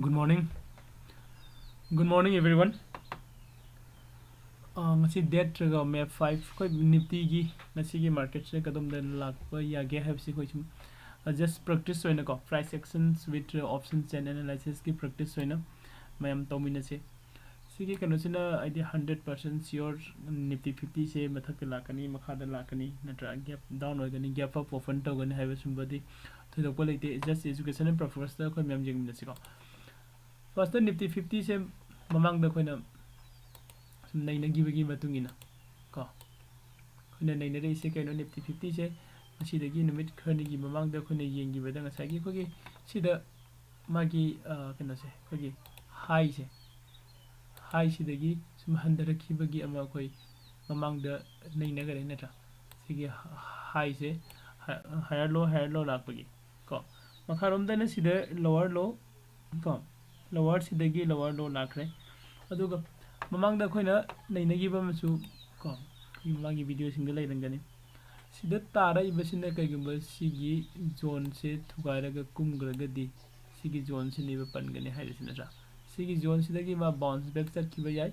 Good morning. Good morning, everyone. ngasi date traga me 5 koi Nifty gi ngasi gi market se kadam den lakpa ya ge have si koi chum just practice hoina ko price actions with options and analysis ki practice hoina mayam tomina se sigi kanu sina idea 100% sure Nifty 50 se mathak lakani makha da lakani natra gap down hoigani gap up open togani have somebody thoi ko leite just education and purpose da koi mayam jeng na se ko first Nifty 50 se mamang da koina nay na gibe gibe tungina ko khone nay na reise kaino Nifty 50 se asidagi numit khani gi mamang da khone yengi beda ngasai gi khogi sida magi kana se khogi high sidagi sum handara khibagi ama khoi mamang da nay na gare nata sigi high se higher low lakpagi ko makharom da na sida lower low ko lower sidagi lower low lakre aduga mamang da khoina nainagi ba masu ko magi video singa lairangani sida tara ibasina kaigumba sigi zone se thugaira ga kumgraga di sigi zone se niba pangani hairasina ra sigi zone sidagi ma bounce back sakhiba yai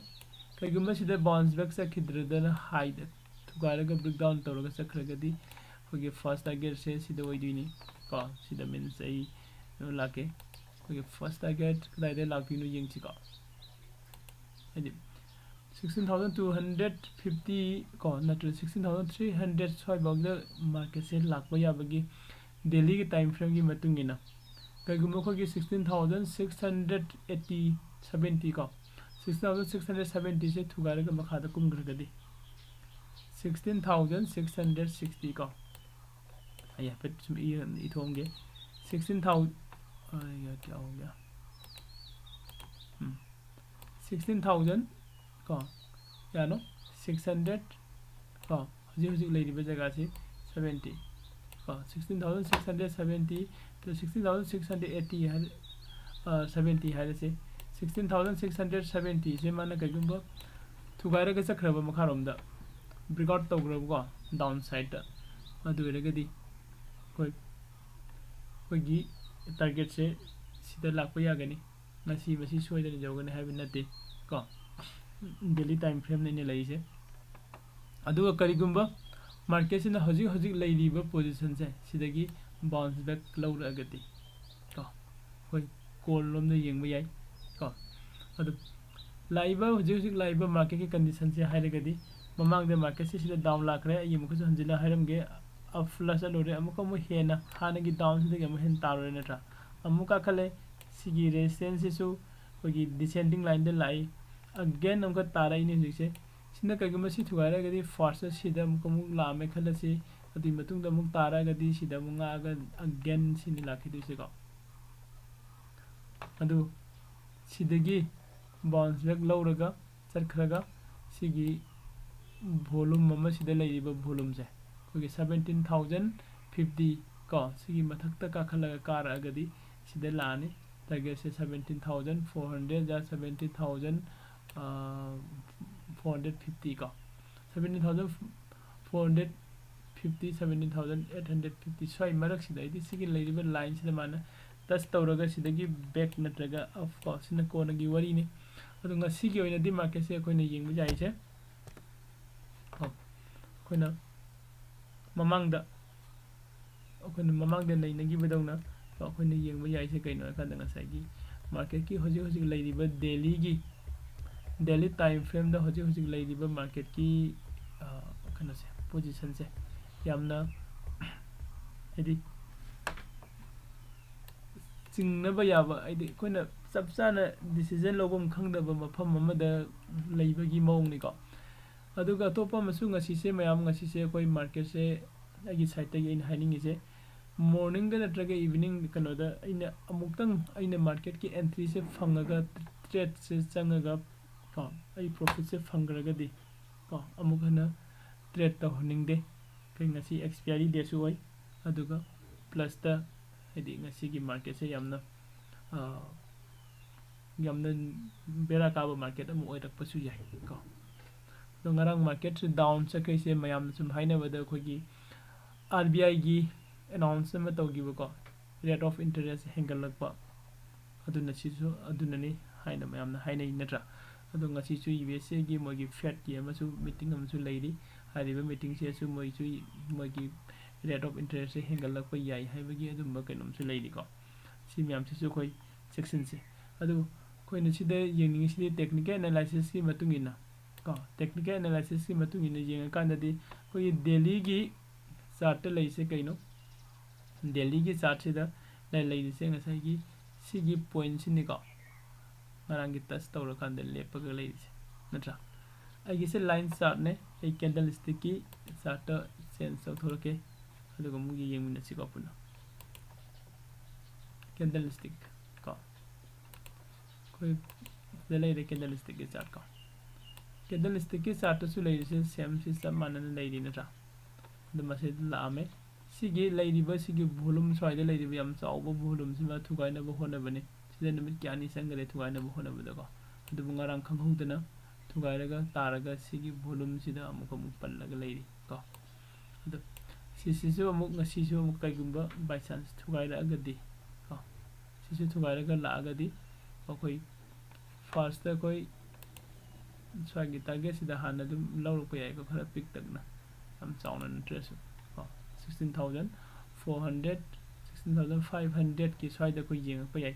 kaigumba sida bounce back sakhidradana high da thugaira ga breakdown tawraga sakhraga di hoge first target se sida oidini ko sida means ai lake hoge first target kadaida lakpinu yengchi ko 16,250 ko natre 16,300 soi bogda market se lakpa yabagi daily ki time frame gi matungina kaigumo ko gi 16,680 70 ko 16,670 se thugara ga makha da kumgragadi 16,660 ko aya pet sum I thonge 16,000 ya kya ho gaya 16,000 ko yano 600 ko hujik leiriba jaga se 70 ko 16,670 to 16,680 har 70 har se 16,670 se mana kaigumba thugaira ga sakraba makharom da breakout tograb ko downside da adu regadi koi target se sida lakpa yagani ngasi masi soidani jawgani habi nate ko daily time frame ne laise aduga karigumba market sina hojik lairiba position se sidagi bounce back laura agati ko hoi call lom na yengba yai ko adu laiba hojik laiba market ki condition se hairagadi mamang de market se sida down lakre yimuko hanjila hairamge up flush alore amuko mo hena hanagi down sidagi mo hen tarore natra amuka khale sigi resistance su hogi descending line de lai again amka tara ini hujikse sina kaguma si thugaira gadi first sida amko muk lame khalase adi matung da muk tara gadi sida munga aga again sini lakhi dise ko adu sidagi bounce back lawraga sarkhraga sigi volume mama sida lairiba volume se hogi 17,050 ko sigi mathakta ka khalaga kar agadi sida lani target se 17,400 ja 17,450 ko 17,450 17,850 swai marak sida idi sigi lairiba line sida mana touch tawraga sidagi back natraga of course sina kona gi wari ni adunga sigi oina di market se koina yengba jai se koina mamangda nei nagi bedongna akhone yengba yai se kaino kada ngasai market ki hojik lairiba daily time frame da hojik lairiba market ki kana se position se yamna edi chingnaba yaba edi koina chapchana decision lobam khangdaba mafam amada leiba gi mawng ni ko aduga topa masu ngasi se mayam ngasi se koi market se agi side ta in hiding is morning da natraga evening kanoda aina amuktang aina market ki entry se fangaga trade se changaga ko ai profit se fangraga di ko amukana trade ta honing de kai ngasi expiry date su oi aduga plus ta edi ngasi gi market se yamna bera ka ba market amu oi rak pasu yai ko so ngarang market down sa kai se mayam sum haina bada khogi RBI gi announcement tawgiba ko rate of interest hengalakpa aduna sisu aduna ni haina mayamna haina inatra adu ngasi chu USA gi mogi Fed gi amasu meeting amasu leiri hariba meeting se su moi chu mogi rate of interest hengalak pa yai haibagi adumba kainom su leiri ko si myam sisu khoi section se adu khoi na sida yengning sidi technical analysis ki matungina ko technical analysis ki matungina yenga kandadi khoi daily gi chart lai se kaino daily gi chart sida lai lai se ngasai gi sigi point sini ko ngarang gi touch tawra kanda lepaga lai se natra ai se line chart ne ai candlestick ki chart sense of thorake aduga mugi yengmina siko puna candlestick ko koi dalai de candlestick ki chart ko candlestick ki chart su lai se same system manana lai di natra duma se la ame sigi lai di ba sigi volume swai de lai di yam chawba volume sima thugai na ba hona bane sida numit kyani sangare thugai na ba hona ba ko adu ngarang khanghudana thugai raga taraga sigi volume sida amuk amuk pallaga lai di ko adu sisu amuk ngasi su amuk kai gumba by chance thugai ra agadi ko sisu thugai raga la agadi akoi first ta koi swagi target sida hana dum lawru ko yai ko khara pick takna am chawna interest ko 16,400 16,500 ki swai da ko yeng pa yai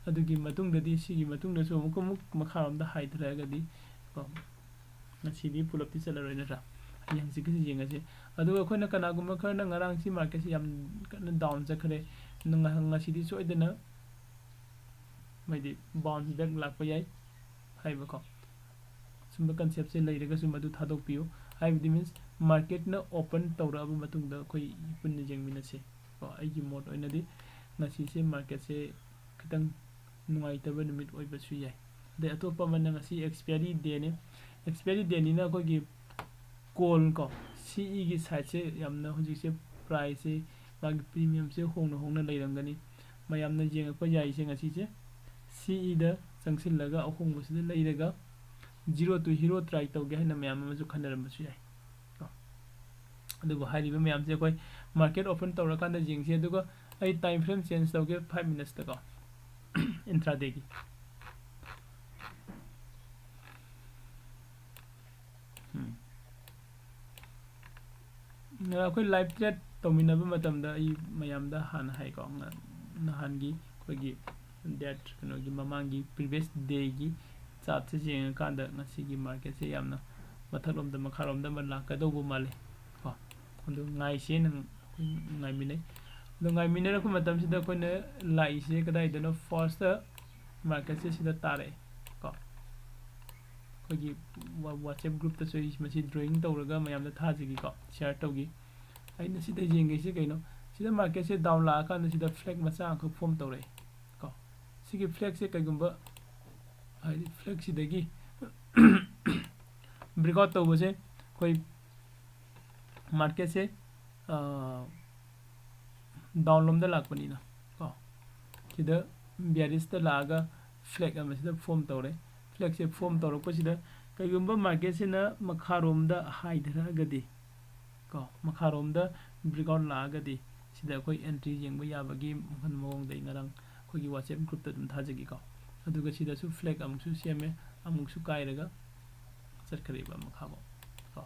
adugi matung dadi sigi matung da su amuk amuk makharam da haidra agadi ko ngasi di pull up ti chala roi na ra yang sigi yenga se aduga khoi na kana gumma khana ngarang si market si yam kana down chakhre ngasi di soi dana mai di bounce back lak pa yai haiba ko sumba concept se leiraga sum adu thadok piu haibi means market na open tawra ba matung da khoi punna jengmina se ko ai gi mod oina di ngasi se market se kitang nungai taba numit oi ba su yai de atopa man ngasi expiry day ne expiry day ni na ko gi call ko CE gi side se yamna hoji se price se magi premium se hongna leirangani mayamna jeng pa yai se ngasi se CE da sangsil laga ahong bu se leiraga 0 to hero try tawge hana mayam ma ju khanaram su yai ko adugo hariba mayam se koi market open tawra kanda jeng se adugo ai time frame change tawge 5 minutes ta ko intraday gi akhoi live trade tominaba matamda ai mayamda hana hai ko nahan gi koi gi that kano gi mamangi previous day gi chart se jeng kanda ngasi gi market se yamna mathalom da makharom da man lakadau male ko andu ngai se nang ngai minai do ngai minai ko matam sida ko ne lai se kadai da no first market se sida tare ko ko gi WhatsApp group ta soi masi drawing tawraga mayam da thaji gi ko share tawgi aina sida jeng gi se kaino sida market se down la ka sida flag macha ko form tawre ko sigi flag se kaigumba ai flag sidagi breakout to bose koi market se down lom da lak pani na ko kida bearish ta laga flag am sida form tawre flag se form tawro ko sida kaigumba market se na makharom da haidra gadi ko makharom da breakout la gadi sida koi entry jengba yabagi man mong dai ngarang kogi WhatsApp group ta dum thajagi ko aduga sida su flag amuk su seme amuk su kairaga sarkare ba makhabo ko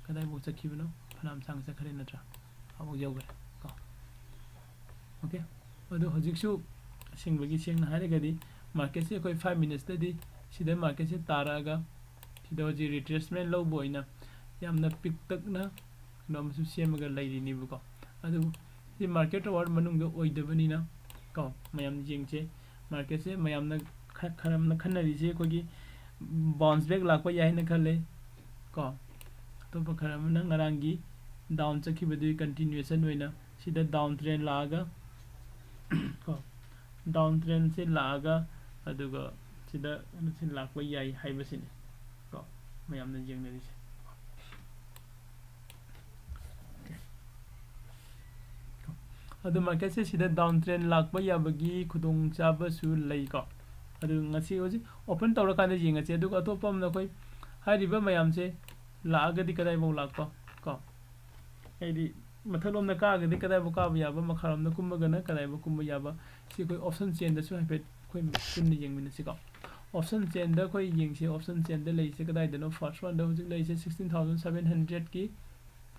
kadai bo chakhibno phanam sang chakhare natra abo jawga ko okay adu hojik su singbagi seng na hare gadi market se koi 5 minutes da di sida market se taraga sida hoji retracement low boina yamna pick tak na nom su semaga lairi ni bu ko adu si market award manung da oidabani na ko mayam jengche market se mayam na kharam na khanari je ko gi bounce back lakpa yai na khale ko to pa kharam na ngarangi down chakhi badu continuation hoina sida down trend laga ko down trend se laga aduga sida sin lakpa yai haibasini ko mayam na jengnari se adu market se sida down trend lakpa yabagi khudong chaba su lei ko adu ngasi hoji open tawra kana jinga che adu atopam na koi hariba mayam se laagadi kadai mo lakpa ko ai di ꯃꯊꯛꯂꯣꯝꯗ ꯀꯥꯔꯒꯗꯤ ꯀꯗꯥꯏꯕꯨ ꯀꯥꯕ ꯌꯥꯕ ꯃꯈꯥꯔꯣꯝꯗ ꯀꯨꯝꯕꯒꯅ ꯀꯗꯥꯏꯕꯨ ꯀꯨꯝꯕ ꯌꯥꯕ ꯁꯤ ꯑꯩꯈꯣꯏ option ꯆꯦꯟꯗꯁꯨ ꯍꯥꯏꯐꯦꯠ ꯑꯩꯈꯣꯏ ꯄꯨꯟꯅ ꯌꯦꯡꯃꯤꯟꯅꯁꯤꯀꯣ option ꯆꯦꯟꯗ ꯑꯩꯈꯣꯏ ꯌꯦꯡꯁꯤ ꯑꯣꯞꯁꯟ ꯆꯦꯟꯗ ꯂꯩꯔꯤꯁꯦ ꯀꯗꯥꯏꯗꯅꯣ ꯐꯥꯔꯁ ꯋꯥꯟꯗ ꯍꯧꯖꯤꯛ ꯂꯩꯔꯤꯁꯦ 16,700ꯀꯤ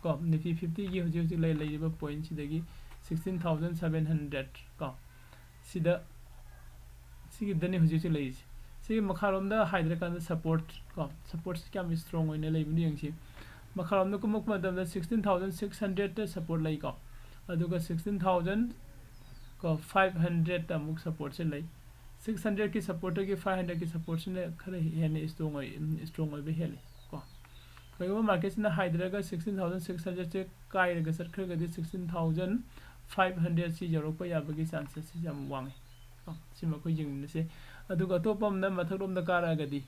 ꯀꯣ ꯅꯤꯐꯇꯤ 50ꯒꯤ ꯍꯧꯖꯤꯛ ꯂꯩꯔꯤꯕ ꯄꯣꯏꯟꯠꯁꯤꯗꯒꯤ 16,700 ꯀꯣ ꯁꯤꯗ ꯁꯤꯒꯤꯗꯅꯤ ꯍꯧꯖꯤꯛ ꯂꯩꯔꯤꯁꯦ ꯁꯤꯒꯤ ꯃꯈꯥꯔꯣꯝꯗ ꯍꯥꯏꯗ꯭ꯔꯀꯥꯟꯗ ꯁꯞꯄꯣꯔꯠ ꯀꯣ ꯁꯞꯄꯣꯔꯠꯁꯤ ꯀꯌꯥꯝ ꯁ꯭ꯇꯔꯣꯡ ꯑꯣꯏꯅ ꯂꯩꯕꯅꯣ ꯌꯦꯡꯁꯤ ꯃꯈꯥꯔꯣꯝꯗ ꯀꯨꯝꯃꯛꯄ ꯃꯇꯝꯗ 16,600ꯇ ꯁꯞꯄꯣꯔꯠ ꯂꯩ ꯀꯣ ꯑꯗꯨꯒ 16,500ꯇ ꯑꯃꯨꯛ ꯁꯞꯄꯣꯔꯠꯁꯦ ꯂꯩ 600ꯀꯤ ꯁꯞꯄꯣꯔꯠꯇꯒꯤ 500ꯀꯤ ꯁꯞꯄꯣꯔꯠꯁꯤꯅ ꯈꯔ ꯍꯦꯟꯅ ꯁ꯭ꯇꯔꯣꯡ ꯑꯣꯏꯕ ꯍꯦꯜꯂꯤ ꯀꯣ ꯀꯩꯒꯨꯝꯕ ꯃꯥꯔꯀꯦꯠꯁꯤꯅ ꯍꯥꯏꯗ꯭ꯔꯒ 16,600ꯁꯦ ꯀꯥꯏꯔꯒ ꯆꯠꯈ꯭ꯔꯒꯗꯤ 16,500ꯁꯤ ꯌꯧꯔꯛꯄ ꯌꯥꯕꯒꯤ ꯆꯥꯟꯁꯦꯁꯁꯤ ꯌꯥꯝ ꯋꯥꯡꯉꯤ ꯀꯣ ꯁꯤꯃ ꯑꯩꯈꯣꯏ ꯌꯦꯡꯃꯤꯟꯅꯁꯦ ꯑꯗꯨꯒ ꯑꯇꯣꯞꯄ ꯑꯃꯅ ꯃꯊꯛꯂꯣꯝꯗ ꯀꯥꯔꯛꯑꯒꯗꯤ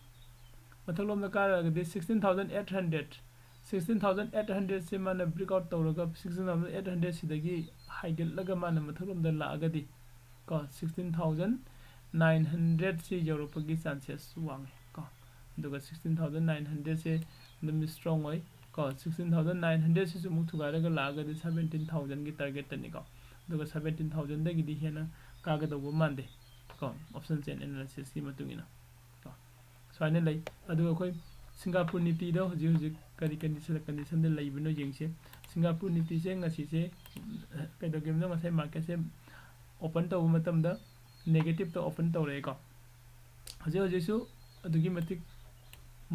16,800ꯁꯦ ꯃꯥꯅ ꯕ꯭ꯔꯦꯛ ꯑꯥꯎꯠ ꯇꯧꯔꯒ 16,800 ꯁꯤꯗꯒꯤ ꯍꯥꯏꯒꯠꯂꯒ ꯃꯥꯅ ꯃꯊꯛꯂꯣꯝꯗ ꯂꯥꯛꯑꯒꯗꯤ ꯀꯣ 16,900ꯁꯤ ꯌꯧꯔꯛꯄꯒꯤ ꯆꯥꯟꯁꯦꯁ ꯋꯥꯡꯉꯤ ꯀꯣ ꯑꯗꯨꯒ 16,900ꯁꯦ ꯑꯗꯨꯝ ꯁ꯭ꯇꯔꯣꯡ ꯑꯣꯏ ꯀꯣ 16,900 ꯁꯤꯁꯨ ꯑꯃꯨꯛ ꯊꯨꯒꯥꯏꯔꯒ ꯂꯥꯛꯑꯒꯗꯤ 17,000ꯒꯤ ꯇꯥꯔꯒꯦꯠꯇꯅꯤ ꯀꯣ ꯑꯗꯨꯒ 17,000ꯗꯒꯤꯗꯤ ꯍꯦꯟꯅ ꯀꯥꯒꯗꯧꯕ ꯃꯥꯟꯗꯦ ꯀꯣ ꯑꯣꯞꯁꯟ ꯆꯦꯟ ꯑꯦꯅꯥꯂꯥꯏꯁꯤꯁꯀꯤ ꯃꯇꯨꯡ ꯏꯟꯅ ꯀꯣ ꯁꯨꯃꯥꯏꯅ ꯂꯩ ꯑꯗꯨꯒ ꯑꯩꯈꯣꯏ ꯁꯤꯡꯒꯥꯄꯨꯔ ꯅꯤꯐꯇꯤꯗ ꯍꯧꯖꯤꯛ ꯀꯔꯤ ꯀꯟꯗꯤꯁꯟꯗ ꯂꯩꯕꯅꯣ ꯌꯦꯡꯁꯦ ꯁꯤꯡꯒꯥꯄꯨꯔ ꯅꯤꯐꯇꯤꯁꯦ ꯉꯁꯤꯁꯦ ꯀꯩꯗꯧꯒꯦꯕꯗ ꯉꯁꯥꯏ ꯃꯥꯔꯀꯦꯠꯁꯦ ꯑꯣꯄꯟ ꯇꯧꯕ ꯃꯇꯝꯗ ꯅꯦꯒꯦꯇꯤꯞꯇ ꯑꯣꯄꯟ ꯇꯧꯔꯛꯑꯦꯀꯣ ꯍꯧꯖꯤꯛꯁꯨ ꯑꯗꯨꯒꯤ ꯃꯇꯤꯛ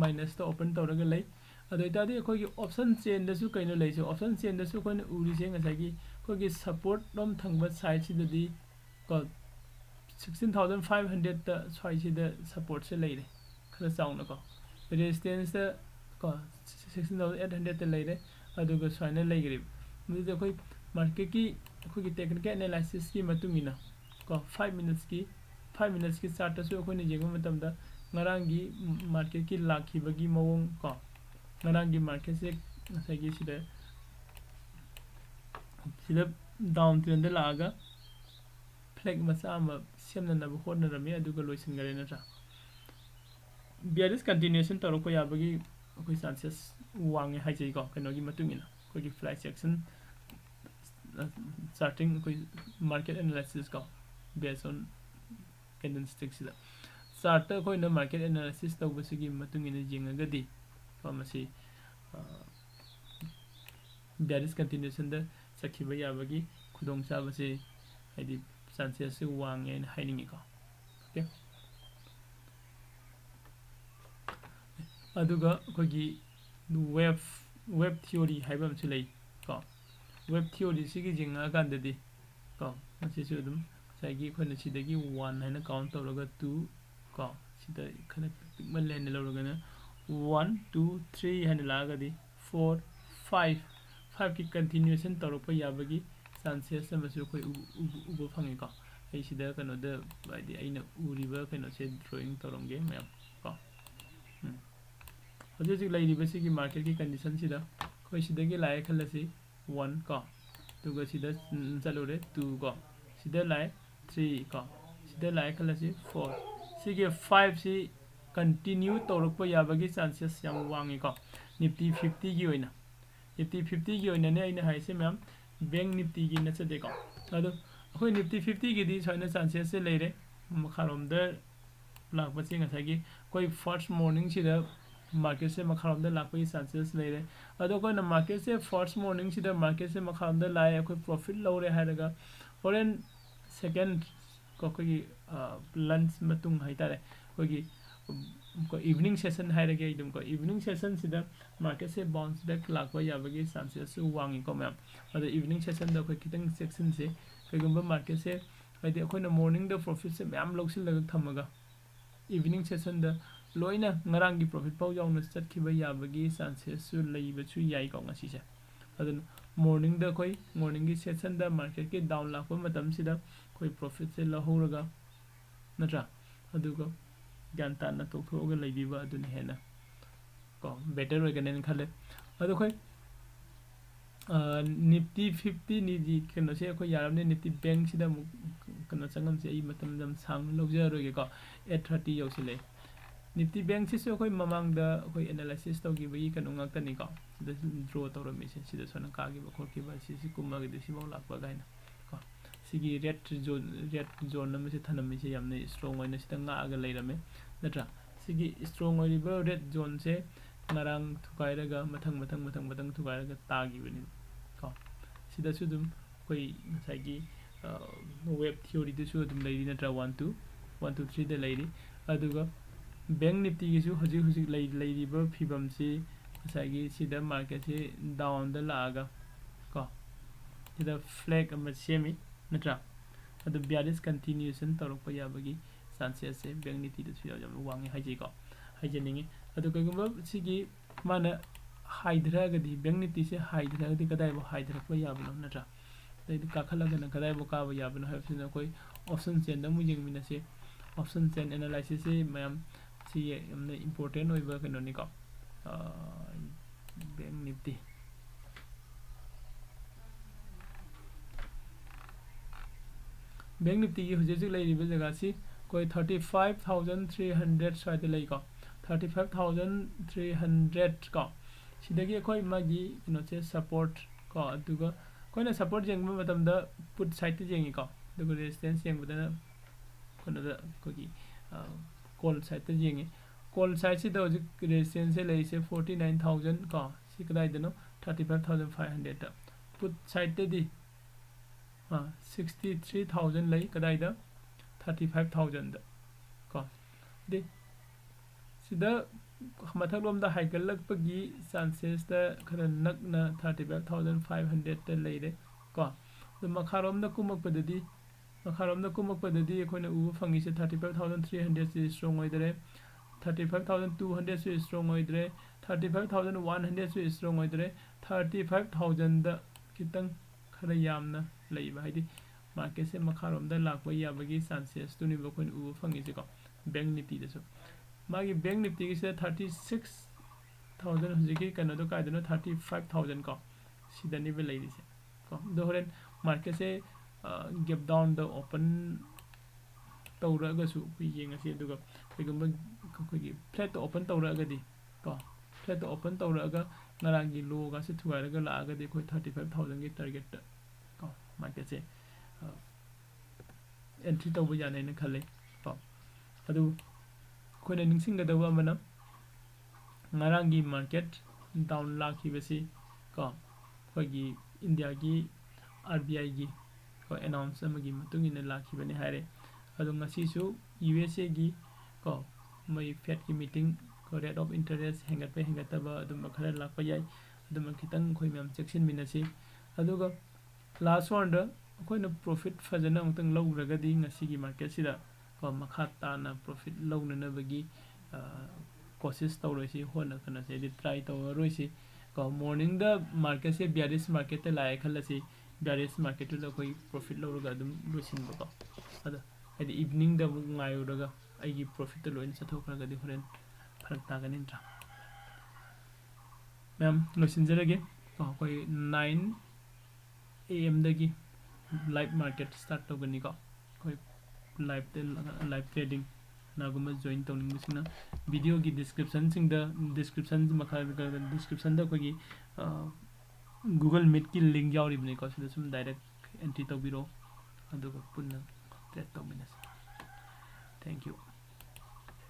ꯃꯥꯏꯅꯁꯇ ꯑꯣꯄꯟ ꯇꯧꯔꯒ ꯂꯩ ꯑꯗꯨ ꯑꯣꯏꯇꯥꯔꯗꯤ ꯑꯩꯈꯣꯏꯒꯤ ꯑꯣꯞꯁꯟ ꯆꯦꯟꯗꯁꯨ ꯀꯩꯅꯣ ꯂꯩꯁꯦ ꯑꯣꯞꯁꯟ ꯆꯦꯟꯗꯁꯨ ꯑꯩꯈꯣꯏꯅ ꯎꯔꯤꯁꯦ ꯉꯁꯥꯏꯒꯤ ꯑꯩꯈꯣꯏꯒꯤ ꯁꯞꯄꯣꯔꯠ ꯂꯣꯝ ꯊꯪꯕ ꯁꯥꯏꯠꯁꯤꯗꯗꯤ ꯀꯣ 16,500ꯇ ꯁ꯭ꯋꯥꯏꯁꯤꯗ ꯁꯞꯄꯣꯔꯠꯁꯦ ꯂꯩꯔꯦ ꯈꯔ ꯆꯥꯎꯅꯀꯣ ꯔꯦजिस्टेंसꯇ ꯀꯣ 16,800ꯇ ꯂꯩꯔꯦ ꯑꯗꯨꯒ ꯁꯨꯃꯥꯏꯅ ꯂꯩꯈ꯭ꯔꯦꯕ ꯃꯗꯨꯗ ꯑꯩꯈꯣꯏ ꯃꯥꯔꯀꯦꯠꯀꯤ ꯑꯩꯈꯣꯏꯒꯤ ꯇꯦꯛꯅꯤꯀꯦꯜ ꯑꯦꯅꯥꯂꯥꯏꯁꯤꯁꯀꯤ ꯃꯇꯨꯡ ꯏꯟꯅ ꯀꯣ 5 ꯃꯤꯅꯠꯁꯀꯤ ꯆꯥꯔꯠꯇꯁꯨ ꯑꯩꯈꯣꯏꯅ ꯌꯦꯡꯕ ꯃꯇꯝꯗ ꯉꯔꯥꯡꯒꯤ ꯃꯥꯔꯀꯦꯠꯀꯤ ꯂꯥꯛꯈꯤꯕꯒꯤ ꯃꯑꯣꯡ ꯀꯣ ꯉꯔꯥꯡꯒꯤ ꯃꯥꯔꯀꯦꯠꯁꯦ ꯉꯁꯥꯏꯒꯤ ꯁꯤꯗ ꯗꯥꯎꯟ ꯇ꯭ꯔꯦꯟꯗ ꯂꯥꯛꯑꯒ ꯐ꯭ꯂꯦꯛ ꯃꯆꯥ ꯑꯃ ꯁꯦꯝꯅꯅꯕ ꯍꯣꯠꯅꯔꯝꯃꯤ ꯑꯗꯨꯒ ꯂꯣꯏꯁꯤꯟꯈꯔꯦ ꯅꯠꯇ꯭ꯔꯥ ꯕꯤꯌꯔꯤꯁ ꯀꯟꯇꯤꯅ꯭ꯌꯨꯁꯟ ꯇꯧꯔꯛꯄ ꯌꯥꯕꯒꯤ ꯑꯩꯈꯣꯏ ꯆꯥꯟꯁꯦꯁ ꯋꯥꯡꯉꯦ ꯍꯥꯏꯖꯩꯀꯣ ꯀꯩꯅꯣꯒꯤ ꯃꯇꯨꯡ ꯏꯟꯅ ꯑꯩꯈꯣꯏꯒꯤ ꯐ꯭ꯂꯥꯏꯠ ꯁꯦꯛꯁꯟ ꯆꯥꯔꯇꯤꯡ ꯑꯩꯈꯣꯏ ꯃꯥꯔꯀꯦꯠ ꯑꯦꯅꯥꯂꯥꯏꯁꯤꯁ ꯀꯣ ꯕꯦꯁ ꯑꯣꯟ ꯀꯦꯟꯗꯜꯁꯇꯤꯛꯁꯤꯗ ꯆꯥꯔꯠꯇ ꯑꯩꯈꯣꯏꯅ ꯃꯥꯔꯀꯦꯠ ꯑꯦꯅꯥꯂꯥꯏꯁꯤꯁ ꯇꯧꯕꯁꯤꯒꯤ ꯃꯇꯨꯡ ꯏꯟꯅ ꯌꯦꯡꯉꯒꯗꯤ ꯃꯁꯤ ꯕꯤꯌꯔꯤꯁ ꯀꯟꯇꯤꯅ꯭ꯌꯨꯁꯟꯗ ꯆꯠꯈꯤꯕ ꯌꯥꯕꯒꯤ ꯈꯨꯗꯣꯡꯆꯥꯕꯁꯤ ꯍꯥꯏꯗꯤ ꯆꯥꯟꯁꯦꯁꯁꯤ ꯋꯥꯡꯉꯦꯅ ꯍꯥꯏꯅꯤꯡꯉꯤꯀꯣ ꯑꯣꯀꯦ ꯑꯗꯨꯒ ꯑꯩꯈꯣꯏꯒꯤ ꯋꯦꯕ ꯊꯤꯑꯣꯔꯤ ꯍꯥꯏꯕ ꯑꯃꯁꯨ ꯂꯩ ꯀꯣ ꯋꯦꯕ ꯊꯤꯑꯣꯔꯤꯁꯤꯒꯤ ꯌꯦꯡꯉꯛꯑꯀꯥꯟꯗꯗꯤ ꯀꯣ ꯃꯁꯤꯁꯨ ꯑꯗꯨꯝ ꯉꯁꯥꯏꯒꯤ ꯑꯩꯈꯣꯏꯅ ꯁꯤꯗꯒꯤ 1 ꯍꯥꯏꯅ ꯀꯥꯎꯟꯠ ꯇꯧꯔꯒ 2 ꯀꯣ ꯁꯤꯗ ꯈꯔ ꯄꯤꯛꯃꯜꯂꯦ ꯍꯥꯏꯅ ꯂꯧꯔꯒꯅ 1 2 3 ꯍꯥꯏꯅ ꯂꯥꯛꯑꯒꯗꯤ 4 5ꯀꯤ ꯀꯟꯇꯤꯅ꯭ꯌꯨꯁꯟ ꯇꯧꯔꯛꯄ ꯌꯥꯕꯒꯤ ꯆꯥꯟꯁꯦꯁ ꯑꯃꯁꯨ ꯑꯩꯈꯣꯏ ꯎꯕ ꯐꯪꯉꯤꯀꯣ ꯑꯩ ꯁꯤꯗ ꯀꯩꯅꯣꯗ ꯍꯥꯏꯗꯤ ꯑꯩꯅ ꯎꯔꯤꯕ ꯀꯩꯅꯣꯁꯦ ꯗ꯭ꯔꯣꯌꯤꯡ ꯇꯧꯔꯝꯒꯦ ꯃꯌꯥꯝ ꯀꯣ ꯍꯧꯖꯤꯛ ꯂꯩꯔꯤꯕꯁꯤꯒꯤ ꯃꯥꯔꯀꯦꯠꯀꯤ ꯀꯟꯗꯤꯁꯟꯁꯤꯗ ꯑꯩꯈꯣꯏ ꯁꯤꯗꯒꯤ ꯂꯥꯛꯑꯦ ꯈꯜꯂꯁꯤ 1 ꯀꯣ ꯑꯗꯨꯒ ꯁꯤꯗ ꯆꯠꯂꯨꯔꯦ 2 ꯀꯣ ꯁꯤꯗ ꯂꯥꯛꯑꯦ 3 ꯀꯣ ꯁꯤꯗ ꯂꯥꯛꯑꯦ खल्लसी 4 सिगे 5 सी कंटिन्यू तौरक्प याबगी चांसेस याम वांगी को निफ्टी 50 की ओइना निफ्टी 50 की ओइना ने आइना हाइसे मैम बैंक निफ्टी की नचदे को अदो अखोय निफ्टी 50 की दी सैना चांसेस से लेरे मखारोम द लाखबसी ngसागी कोई फर्स्ट मॉर्निंग सिदा मार्केट से मखारोम द लाखपगी चांसेस लेरे अदो कोई न मार्केट से फर्स्ट मॉर्निंग सिदा मार्केट से मखारोम द लाए कोई प्रॉफिट लौरे हायरगा होरेन सेकंड कोई लंच मतुंग हाइतारे कोई को इवनिंग सेशन हायरगे इदम को इवनिंग सेशन सिदा मार्केट से बाउंस बैक लाखबा याबगी चांसेस वांगी को मैम अदो इवनिंग सेशन द कोई कितंग सेक्शन से कईगुंबा मार्केट से हाइदि अखोयना मॉर्निंग द प्रॉफिट से मैम लौसिलगा थमगा इवनिंग सेशन द लोइना ngaranggi profit pau yauna chatkiba yabagi chances su leibachu yai ko ngasi se adun morning da koi morning gi session da market ke down lakpa matam sida koi profit se lahoraga natra aduga ganta na tokhoga leibiba adun hena ko better oigane khale adu koi nifty 50 ni di keno se ko yaramne nifty bank sida mu kano changam se ai matam jam sang logja roge ko 830 yausile Nifty Bank sisi akhoi mamang da akhoi analysis tawgi bagi kanu ngaktani ko sida draw tawrami se sida sona kagi ba khorki ba sisi kumma gi disi mau lakpa gaina ko sigi red zone na mase thanami se yamne strong oina sida nga aga leirame natra sigi strong oi ba red zone se ngarang thukairaga mathang thukairaga tagi bani ko sida su dum koi ngasai web theory du su dum leiri natra 1 2 1 2 3 da leiri aduga Bank Nifty gisu hujik leiriba phibam si ngasai sida market si down da laaga ko sida flag ama semi natra adu bearish continuation torokpa yabagi chances se Bank Nifty da su yam wangi haji ko hajeningi adu kaigumba sigi mana haidra gadi Bank Nifty se haidra gadi kadai bo haidra pa yabno natra dai kakhala gana kadai bo ka ba yabno habsina koi option chain da mujing mina se option chain analysis se mayam si amne important oiba kano ni ko Bank Nifty Bank Nifty ki hujik leiriba jaga si koi 35300 swaide lei ko 35300 ko sidagi koi magi kino che support ko aduga koina support jengba matamda put side te jengi ko aduga resistance jengbada kono da kogi call side te jengi call side si da resistance lei se 49000 ko si kadai dano 35500 ta put side te di 63000 lei kadai da 35000 da ko de sida mathalom da haigalak pagi chances da khara nakna 35500 ta leire ko the makharom da kumak padadi ekhona u fangi se 35300 se strong oidre 35200 se strong oidre 35100 se strong oidre 35000 da kitang khara yamna leiba haidi market se makharom da lakba yabagi chances tuni ba khon u fangi se ko Bank Nifty da so magi Bank Nifty ki se 36000 hujiki kano do kaidano 35000 ko sidani be leiri se ko do horen market se gap down the open tawra su yenga se duga kigumba kogi flat to open tawra ga di ko flat to open tawra ga ngarangi low ga se thuara ga la ga de koi 35000 gi target ko market se entry tawba yana ne khale ko adu koina ningsing ga dawa mana ngarangi market down lakhi besi ko kogi India gi RBI gi ko announce amagi matung ina lakhi bani hare adu ngasi su USA gi ko mai Fed ki meeting ko rate of interest hengata ba adu makhara lakpa yai adu makitang khoi myam section minasi adu ga last one da koina profit fajana mutang lawraga di ngasi gi market sida ko makhata na profit lawna na bagi कोशिश तौरसी होना कना से try तौरसी को morning the market से bearish market लाए खलसी bearish market तो कोई profit लौरगा दम लोसिन बको अदा एदि इवनिंग द ngayoraga aigi profit loin sathokraga di horen farak tagani ntra मैम लोसिन जरगे कोई 9 am दगी लाइव मार्केट स्टार्ट तौगनी को कोई लाइव ट्रेडिंग नागुम जॉइन तौनिंग मिसिना वीडियो की डिस्क्रिप्शन सिंग द डिस्क्रिप्शन मखा डिस्क्रिप्शन द कोगी गूगल मीट की लिंक यावरिबने को सिदा सुम डायरेक्ट एंट्री तौबिरो अदुगा पुन्ना ट्रेड तौमिनस थैंक यू